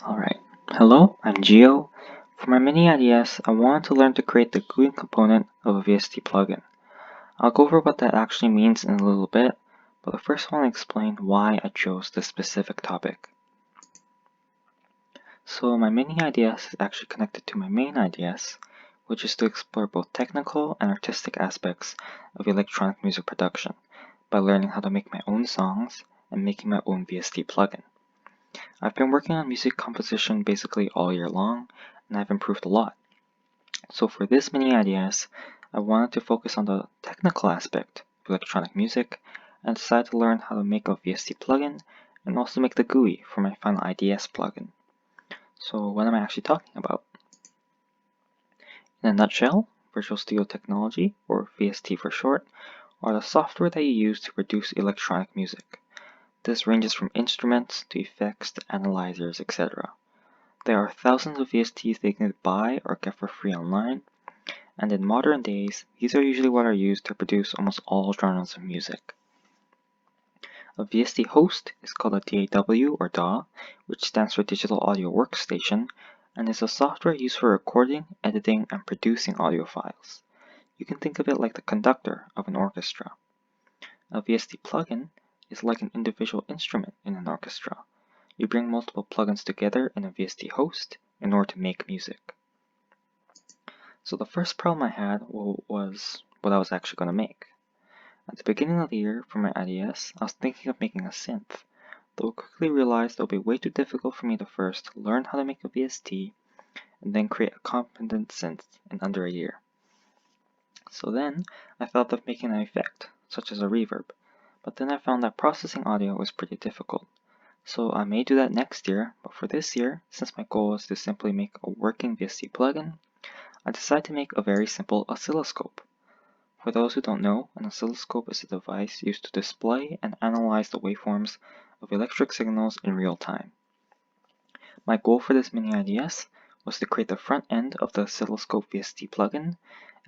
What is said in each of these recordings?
Alright, hello, I'm Gio. For my mini IDS, I wanted to learn to create the GUI component of a VST plugin. I'll go over what that actually means in a little bit, but I first want to explain why I chose this specific topic. So my mini IDS is actually connected to my main IDS, which is to explore both technical and artistic aspects of electronic music production by learning how to make my own songs and making my own VST plugin. I've been working on music composition basically all year long, and I've improved a lot. So for this mini IDS, I wanted to focus on the technical aspect of electronic music, and decided to learn how to make a VST plugin, and also make the GUI for my final IDS plugin. So what am I actually talking about? In a nutshell, Virtual Studio Technology, or VST for short, are the software that you use to produce electronic music. This ranges from instruments to effects to analyzers, etc. There are thousands of VSTs that you can buy or get for free online, and in modern days, these are usually what are used to produce almost all genres of music. A VST host is called a DAW or DAW, which stands for Digital Audio Workstation, and is a software used for recording, editing, and producing audio files. You can think of it like the conductor of an orchestra. A VST plugin is like an individual instrument in an orchestra. You bring multiple plugins together in a VST host in order to make music. So the first problem I had was what I was actually going to make. At the beginning of the year for my IDS, I was thinking of making a synth, though I quickly realized it would be way too difficult for me to first learn how to make a VST and then create a competent synth in under a year. So then I thought of making an effect, such as a reverb, but then I found that processing audio was pretty difficult. So I may do that next year, but for this year, since my goal is to simply make a working VST plugin, I decided to make a very simple oscilloscope. For those who don't know, an oscilloscope is a device used to display and analyze the waveforms of electric signals in real time. My goal for this mini IDS was to create the front end of the oscilloscope VST plugin,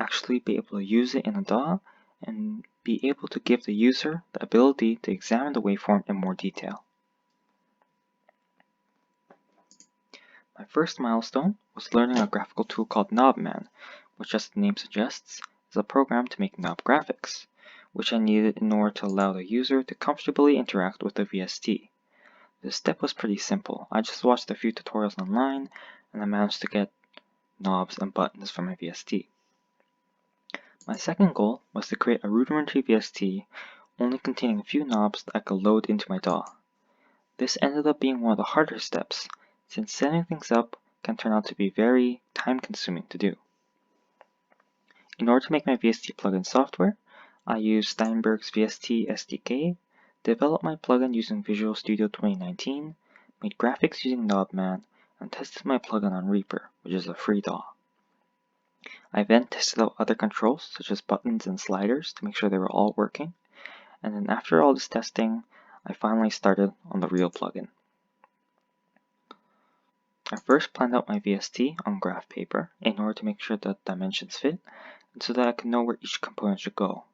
actually be able to use it in a DAW, and be able to give the user the ability to examine the waveform in more detail. My first milestone was learning a graphical tool called Knobman, which, as the name suggests, is a program to make knob graphics, which I needed in order to allow the user to comfortably interact with the VST. This step was pretty simple. I just watched a few tutorials online, and I managed to get knobs and buttons for my VST. My second goal was to create a rudimentary VST only containing a few knobs that I could load into my DAW. This ended up being one of the harder steps, since setting things up can turn out to be very time-consuming to do. In order to make my VST plugin software, I used Steinberg's VST SDK, developed my plugin using Visual Studio 2019, made graphics using Knobman, and tested my plugin on Reaper, which is a free DAW. I then tested out other controls, such as buttons and sliders, to make sure they were all working, and then after all this testing, I finally started on the real plugin. I first planned out my VST on graph paper in order to make sure that dimensions fit, and so that I could know where each component should go.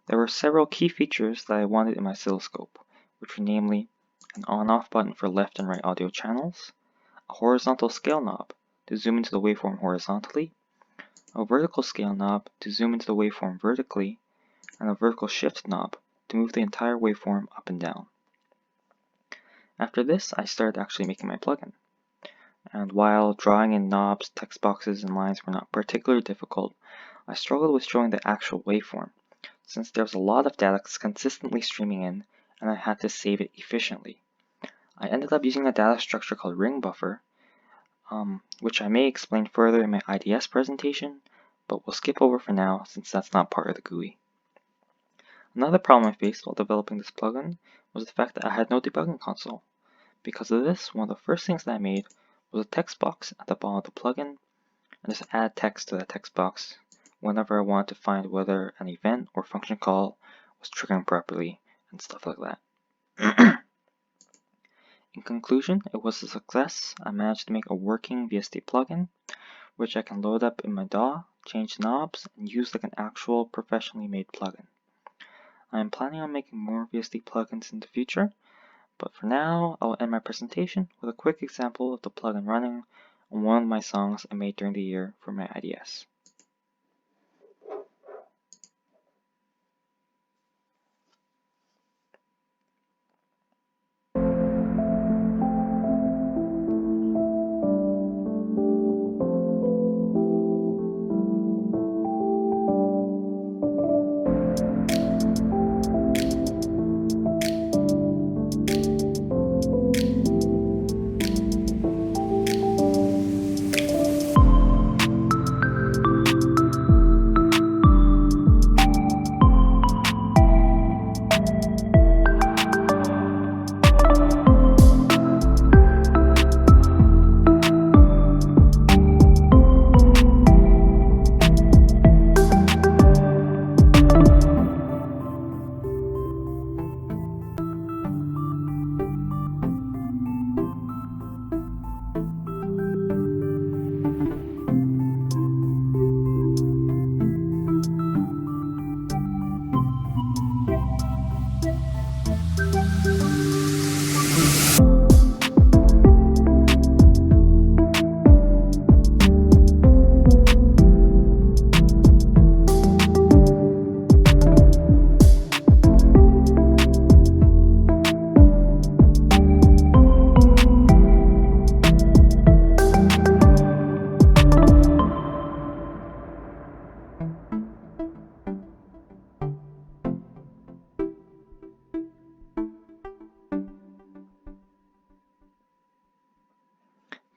There were several key features that I wanted in my oscilloscope, which were namely an on-off button for left and right audio channels, a horizontal scale knob to zoom into the waveform horizontally, a vertical scale knob to zoom into the waveform vertically, and a vertical shift knob to move the entire waveform up and down. After this, I started actually making my plugin. And while drawing in knobs, text boxes, and lines were not particularly difficult, I struggled with showing the actual waveform, since there was a lot of data consistently streaming in, and I had to save it efficiently. I ended up using a data structure called ring buffer, which I may explain further in my IDS presentation, but we'll skip over for now since that's not part of the GUI. Another problem I faced while developing this plugin was the fact that I had no debugging console. Because of this, one of the first things that I made was a text box at the bottom of the plugin, and just add text to that text box whenever I wanted to find whether an event or function call was triggering properly and stuff like that. In conclusion, it was a success. I managed to make a working VST plugin, which I can load up in my DAW, change knobs, and use like an actual professionally made plugin. I am planning on making more VST plugins in the future, But for now, I'll end my presentation with a quick example of the plugin running on one of my songs I made during the year for my IDS.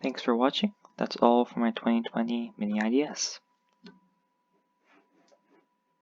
Thanks for watching. That's all for my 2020 mini IDS.